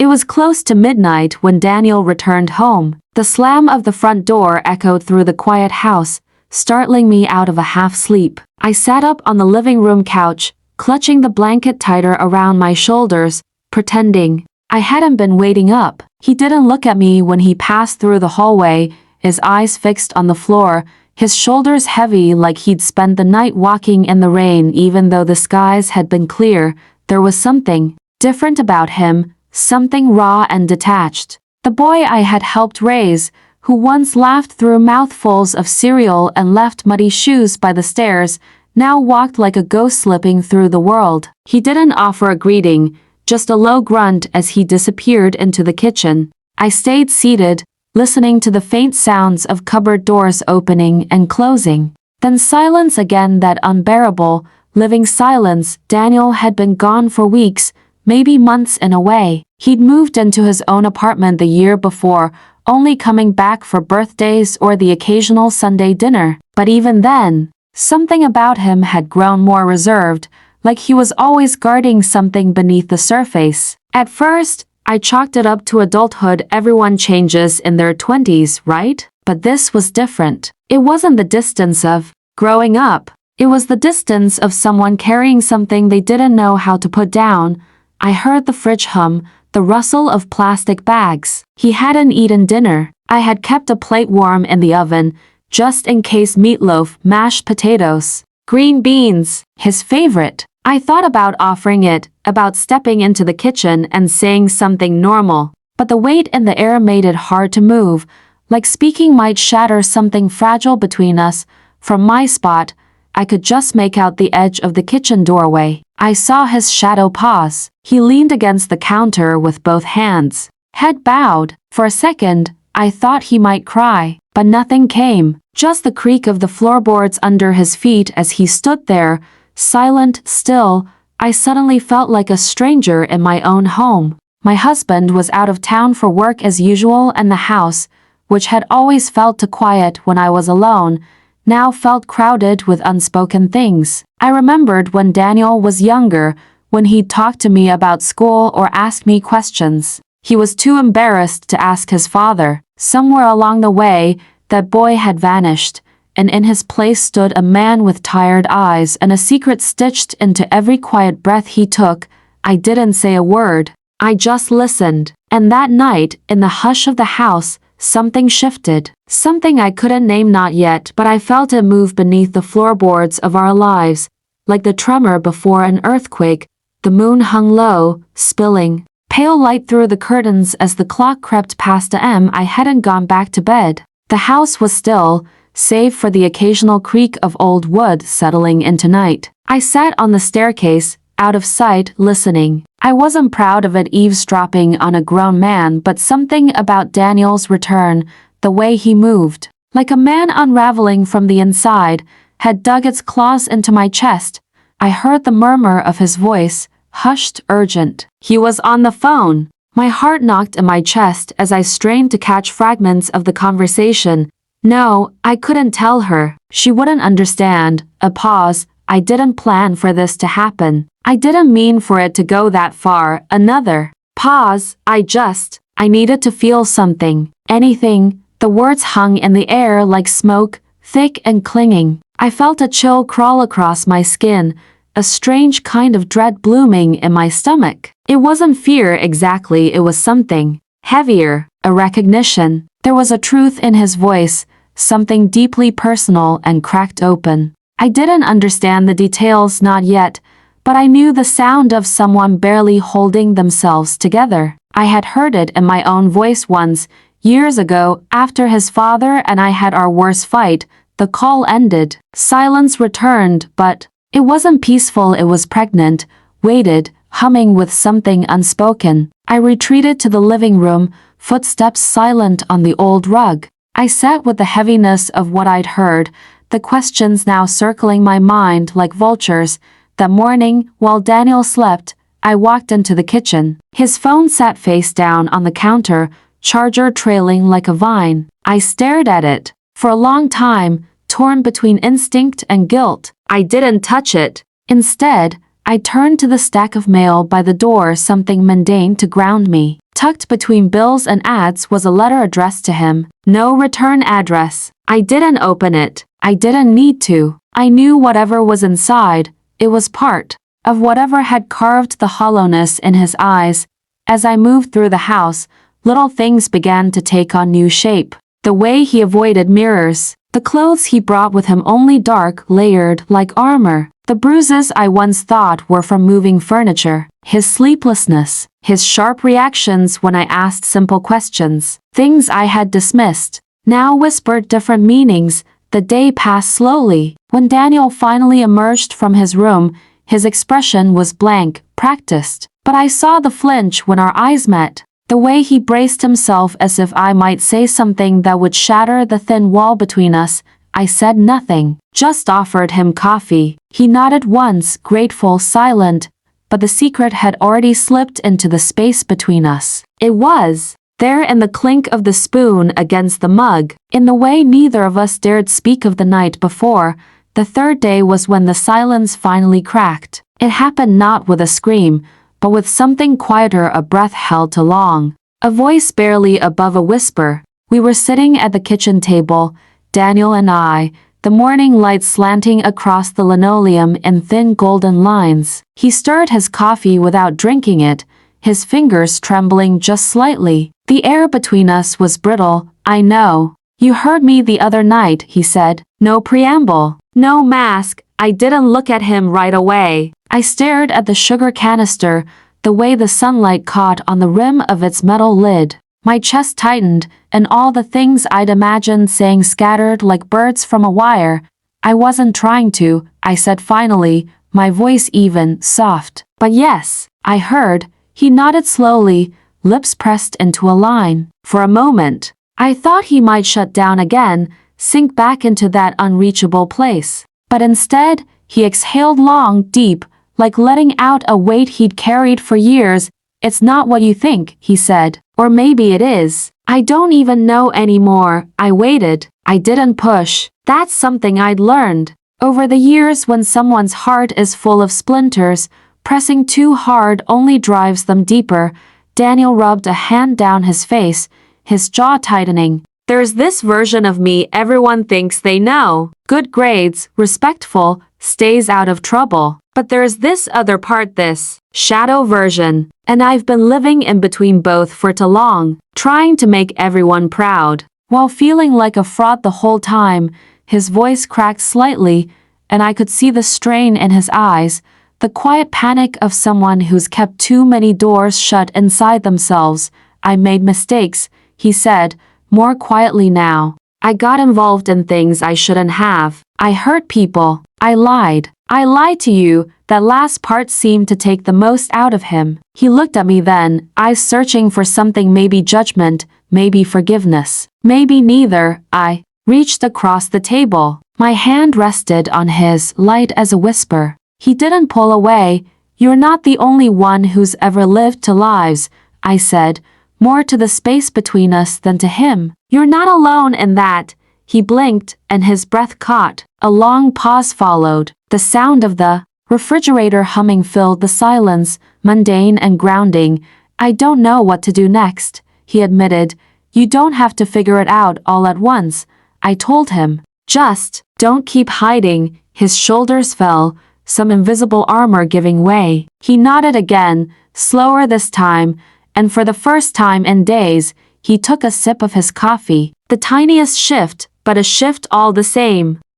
It was close to midnight when Daniel returned home. The slam of the front door echoed through the quiet house, startling me out of a half-sleep. I sat up on the living room couch, clutching the blanket tighter around my shoulders, pretending I hadn't been waiting up. He didn't look at me when he passed through the hallway, his eyes fixed on the floor, his shoulders heavy like he'd spent the night walking in the rain. Even though the skies had been clear, there was something different about him, something raw and detached. The boy I had helped raise, who once laughed through mouthfuls of cereal and left muddy shoes by the stairs, now walked like a ghost slipping through the world. He didn't offer a greeting, just a low grunt as he disappeared into the kitchen. I stayed seated, listening to the faint sounds of cupboard doors opening and closing. Then silence again, that unbearable, living silence. Daniel had been gone for weeks, maybe months in a way. He'd moved into his own apartment the year before, only coming back for birthdays or the occasional Sunday dinner. But even then, something about him had grown more reserved, like he was always guarding something beneath the surface. At first, I chalked it up to adulthood. Everyone changes in their 20s, right? But this was different. It wasn't the distance of growing up. It was the distance of someone carrying something they didn't know how to put down. I heard the fridge hum, the rustle of plastic bags. He hadn't eaten dinner. I had kept a plate warm in the oven, just in case: meatloaf, mashed potatoes, green beans, his favorite. I thought about offering it, about stepping into the kitchen and saying something normal, but the weight in the air made it hard to move, like speaking might shatter something fragile between us. From my spot, I could just make out the edge of the kitchen doorway. I saw his shadow pause. He leaned against the counter with both hands, head bowed. For a second, I thought he might cry, but nothing came, just the creak of the floorboards under his feet as he stood there, silent, still. I suddenly felt like a stranger in my own home. My husband was out of town for work as usual, and the house, which had always felt too quiet when I was alone, now felt crowded with unspoken things. I remembered when Daniel was younger, when he'd talk to me about school or ask me questions. He was too embarrassed to ask his father. Somewhere along the way, that boy had vanished, and in his place stood a man with tired eyes and a secret stitched into every quiet breath he took. I didn't say a word. I just listened. And that night, in the hush of the house, something shifted. Something I couldn't name, not yet, but I felt it move beneath the floorboards of our lives, like the tremor before an earthquake. The moon hung low, spilling pale light through the curtains as the clock crept past a.m. I hadn't gone back to bed. The house was still, save for the occasional creak of old wood settling into night. I sat on the staircase, out of sight, listening. I wasn't proud of it, eavesdropping on a grown man, but something about Daniel's return, the way he moved, like a man unraveling from the inside, had dug its claws into my chest. I heard the murmur of his voice, hushed, urgent. He was on the phone. My heart knocked in my chest as I strained to catch fragments of the conversation. No, I couldn't tell her. She wouldn't understand. A pause. I didn't plan for this to happen. I didn't mean for it to go that far. Another pause. I needed to feel something. Anything. The words hung in the air like smoke, thick and clinging. I felt a chill crawl across my skin, a strange kind of dread blooming in my stomach. It wasn't fear exactly, it was something heavier, a recognition. There was a truth in his voice, something deeply personal and cracked open. I didn't understand the details, not yet, but I knew the sound of someone barely holding themselves together. I had heard it in my own voice once, years ago, after his father and I had our worst fight. The call ended. Silence returned, but it wasn't peaceful, it was pregnant, weighted, humming with something unspoken. I retreated to the living room, footsteps silent on the old rug. I sat with the heaviness of what I'd heard, the questions now circling my mind like vultures. That morning, while Daniel slept, I walked into the kitchen. His phone sat face down on the counter, charger trailing like a vine. I stared at it. For a long time, torn between instinct and guilt, I didn't touch it. Instead, I turned to the stack of mail by the door, something mundane to ground me. Tucked between bills and ads was a letter addressed to him. No return address. I didn't open it. I didn't need to. I knew whatever was inside, it was part of whatever had carved the hollowness in his eyes. As I moved through the house, little things began to take on new shape. The way he avoided mirrors, the clothes he brought with him only dark, layered like armor, the bruises I once thought were from moving furniture, his sleeplessness, his sharp reactions when I asked simple questions, things I had dismissed, now whispered different meanings. The day passed slowly. When Daniel finally emerged from his room, his expression was blank, practiced, but I saw the flinch when our eyes met. The way he braced himself as if I might say something that would shatter the thin wall between us. I said nothing, just offered him coffee. He nodded once, grateful, silent, but the secret had already slipped into the space between us. It was there in the clink of the spoon against the mug, in the way neither of us dared speak of the night before. The third day was when the silence finally cracked. It happened not with a scream, but with something quieter, a breath held too long, a voice barely above a whisper. We were sitting at the kitchen table, Daniel and I, the morning light slanting across the linoleum in thin golden lines. He stirred his coffee without drinking it, his fingers trembling just slightly. The air between us was brittle. I know. You heard me the other night, he said. No preamble, no mask. I didn't look at him right away. I stared at the sugar canister, the way the sunlight caught on the rim of its metal lid. My chest tightened, and all the things I'd imagined saying scattered like birds from a wire. I wasn't trying to, I said finally, my voice even, soft. But yes, I heard. He nodded slowly, lips pressed into a line. For a moment, I thought he might shut down again, sink back into that unreachable place. But instead, he exhaled long, deep, like letting out a weight he'd carried for years. It's not what you think, he said. Or maybe it is. I don't even know anymore. I waited. I didn't push. That's something I'd learned. Over the years, when someone's heart is full of splinters, pressing too hard only drives them deeper. Daniel rubbed a hand down his face, his jaw tightening. There's this version of me everyone thinks they know. Good grades, respectful, stays out of trouble. But there's this other part, this shadow version. And I've been living in between both for too long, trying to make everyone proud, while feeling like a fraud the whole time. His voice cracked slightly, and I could see the strain in his eyes, the quiet panic of someone who's kept too many doors shut inside themselves. I made mistakes, he said, more quietly now. I got involved in things I shouldn't have. I hurt people. I lied. I lied to you. That last part seemed to take the most out of him. He looked at me then, eyes searching for something, maybe judgment, maybe forgiveness, maybe neither. I reached across the table. My hand rested on his, light as a whisper. He didn't pull away. You're not the only one who's ever lived two lives, I said, more to the space between us than to him. You're not alone in that. He blinked, and his breath caught. A long pause followed. The sound of the refrigerator humming filled the silence, mundane and grounding. I don't know what to do next, he admitted. You don't have to figure it out all at once, I told him. Just don't keep hiding. His shoulders fell, some invisible armor giving way. He nodded again, slower this time, and for the first time in days, he took a sip of his coffee. The tiniest shift, but a shift all the same.